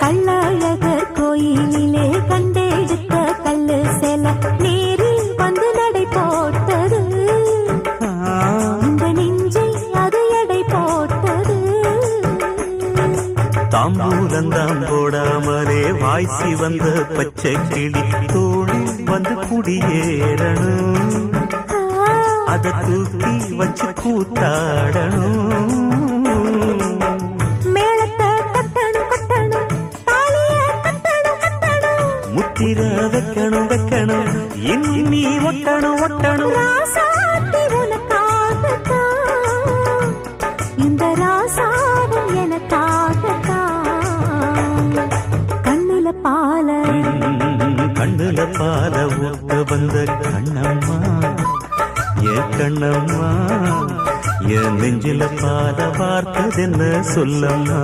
கள்ளழகர் கோயிலிலே கண்டெடுத்த கல்லு செல நேரில் வந்து நடை போட்டது இந்த நெஞ்சை அது எடை போட்டது தாம்பூலந்தாம் போடாமலே வாய்ச்சி வந்த பச்சை கிளி தோழி வந்து குடியேறணும் அத தூக்கி வச்சு கூத்தாடணும் முத்திர வைக்கணும் வைக்கணும் இன்னும் நீ ஒட்டணும் ஒட்டணும் ராசாத்தி உனக்காகத்தான் இந்த ராசாவும் எனக்காகத்தான் கண்ணுல பால ஊட்ட வந்த கண்ணம்மா என் கண்ணம்மா என் நெஞ்சில பால பார்த்ததென்ன சொல்லம்மா